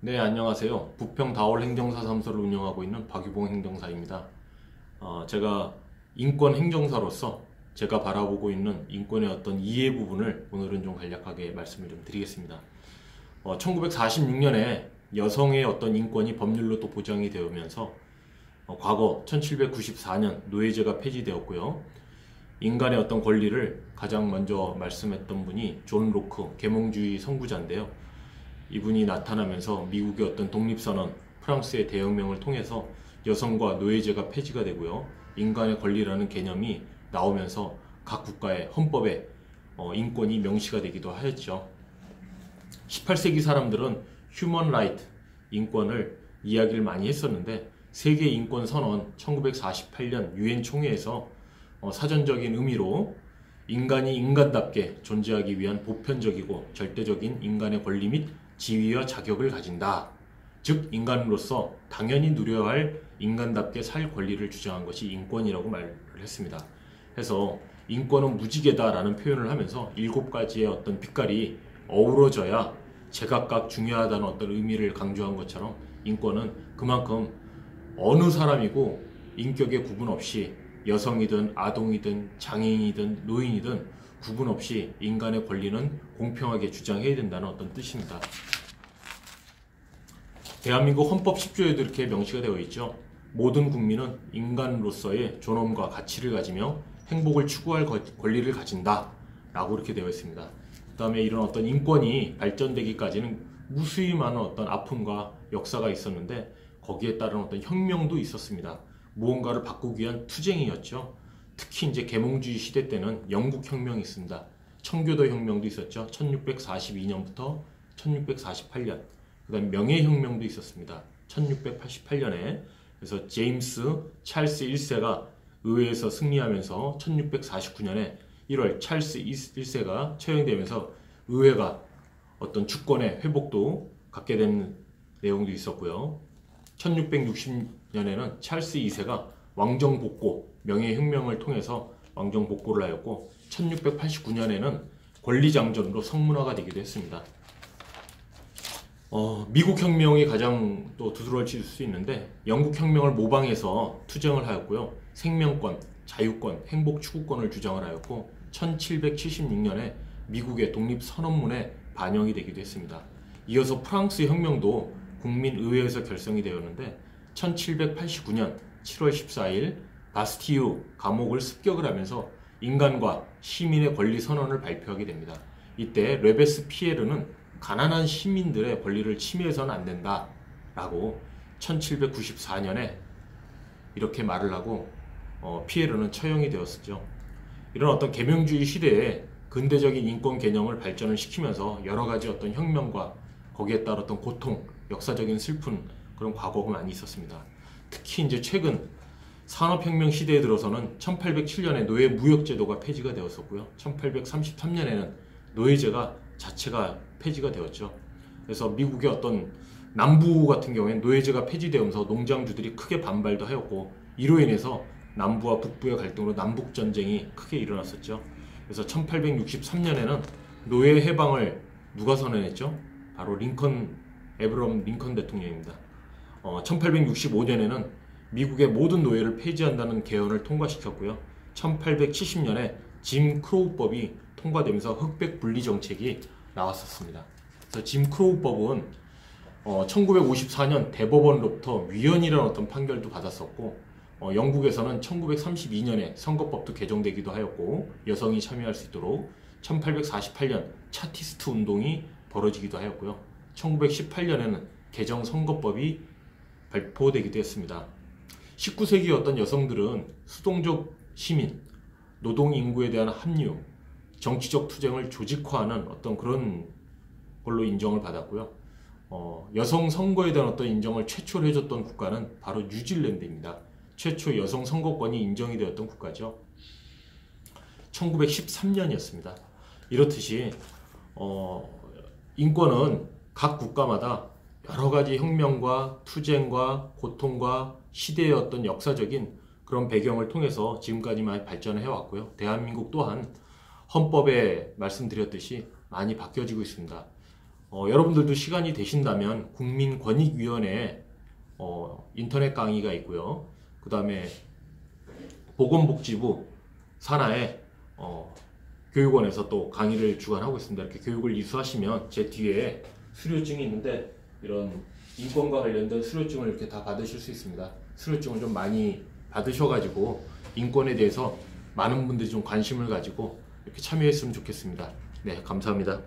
네, 안녕하세요. 부평 다올 행정사 사무소를 운영하고 있는 박유봉 행정사입니다. 제가 인권 행정사로서 제가 바라보고 있는 인권의 어떤 이해 부분을 오늘은 좀 간략하게 말씀을 좀 드리겠습니다. 1946년에 여성의 어떤 인권이 법률로 또 보장이 되면서 과거 1794년 노예제가 폐지되었고요. 인간의 어떤 권리를 가장 먼저 말씀했던 분이 존 로크, 계몽주의 선구자인데요. 이분이 나타나면서 미국의 어떤 독립선언, 프랑스의 대혁명을 통해서 여성과 노예제가 폐지가 되고요. 인간의 권리라는 개념이 나오면서 각 국가의 헌법에 인권이 명시가 되기도 하였죠. 18세기 사람들은 휴먼 라이트, 인권을 이야기를 많이 했었는데 세계 인권 선언 1948년 유엔 총회에서 사전적인 의미로 인간이 인간답게 존재하기 위한 보편적이고 절대적인 인간의 권리 및 지위와 자격을 가진다. 즉 인간으로서 당연히 누려야 할 인간답게 살 권리를 주장한 것이 인권이라고 말을 했습니다. 그래서 인권은 무지개다라는 표현을 하면서 7가지의 어떤 빛깔이 어우러져야 제각각 중요하다는 어떤 의미를 강조한 것처럼 인권은 그만큼 어느 사람이고 인격의 구분 없이 여성이든 아동이든 장애인이든 노인이든 구분 없이 인간의 권리는 공평하게 주장해야 된다는 어떤 뜻입니다. 대한민국 헌법 10조에도 이렇게 명시가 되어 있죠. 모든 국민은 인간으로서의 존엄과 가치를 가지며 행복을 추구할 권리를 가진다 라고 이렇게 되어 있습니다. 그 다음에 이런 어떤 인권이 발전되기까지는 무수히 많은 어떤 아픔과 역사가 있었는데 거기에 따른 어떤 혁명도 있었습니다. 무언가를 바꾸기 위한 투쟁이었죠. 특히 이제 계몽주의 시대 때는 영국 혁명이 있습니다. 청교도 혁명도 있었죠. 1642년부터 1648년. 그 다음에 명예혁명도 있었습니다. 1688년에. 그래서 제임스 찰스 1세가 의회에서 승리하면서 1649년에 1월 찰스 1세가 처형되면서 의회가 어떤 주권의 회복도 갖게 된 내용도 있었고요. 1660년에는 찰스 2세가 왕정복고, 명예혁명을 통해서 왕정복고를 하였고 1689년에는 권리장전으로 성문화가 되기도 했습니다. 미국 혁명이 가장 또 두드러를 칠 수 있는데 영국 혁명을 모방해서 투쟁을 하였고요. 생명권, 자유권, 행복 추구권을 주장을 하였고 1776년에 미국의 독립선언문에 반영이 되기도 했습니다. 이어서 프랑스 혁명도 국민의회에서 결성이 되었는데 1789년 7월 14일 바스티유 감옥을 습격을 하면서 인간과 시민의 권리 선언을 발표하게 됩니다. 이때 르베스피에르는 가난한 시민들의 권리를 침해해서는 안 된다 라고 1794년에 이렇게 말을 하고 피에르는 처형이 되었었죠. 이런 어떤 계명주의 시대에 근대적인 인권 개념을 발전을 시키면서 여러 가지 어떤 혁명과 거기에 따랐던 고통, 역사적인 슬픈 그런 과거가 많이 있었습니다. 특히 이제 최근 산업혁명 시대에 들어서는 1807년에 노예 무역제도가 폐지가 되었었고요. 1833년에는 노예제가 자체가 폐지가 되었죠. 그래서 미국의 어떤 남부 같은 경우에는 노예제가 폐지되면서 농장주들이 크게 반발도 하였고 이로 인해서 남부와 북부의 갈등으로 남북전쟁이 크게 일어났었죠. 그래서 1863년에는 노예 해방을 누가 선언했죠? 바로 에브럼 링컨 대통령입니다. 1865년에는 미국의 모든 노예를 폐지한다는 개헌을 통과시켰고요. 1870년에 짐 크로우법이 통과되면서 흑백 분리 정책이 나왔었습니다. 그래서 짐 크로우법은 1954년 대법원로부터 위헌이라는 어떤 판결도 받았었고 영국에서는 1932년에 선거법도 개정되기도 하였고 여성이 참여할 수 있도록 1848년 차티스트 운동이 벌어지기도 하였고요. 1918년에는 개정 선거법이 발표되기도 했습니다. 19세기 어떤 여성들은 수동적 시민, 노동 인구에 대한 합류, 정치적 투쟁을 조직화하는 어떤 그런 걸로 인정을 받았고요. 여성 선거에 대한 어떤 인정을 최초로 해줬던 국가는 바로 뉴질랜드입니다. 최초 여성 선거권이 인정이 되었던 국가죠. 1913년이었습니다. 이렇듯이 인권은 각 국가마다 여러 가지 혁명과 투쟁과 고통과 시대의 어떤 역사적인 그런 배경을 통해서 지금까지 많이 발전을 해왔고요. 대한민국 또한 헌법에 말씀드렸듯이 많이 바뀌어지고 있습니다. 여러분들도 시간이 되신다면 국민권익위원회 인터넷 강의가 있고요. 그 다음에 보건복지부 산하에 교육원에서 또 강의를 주관하고 있습니다. 이렇게 교육을 이수하시면 제 뒤에 수료증이 있는데 이런 인권과 관련된 수료증을 이렇게 다 받으실 수 있습니다. 수료증을 좀 많이 받으셔가지고 인권에 대해서 많은 분들이 좀 관심을 가지고 이렇게 참여했으면 좋겠습니다. 네, 감사합니다.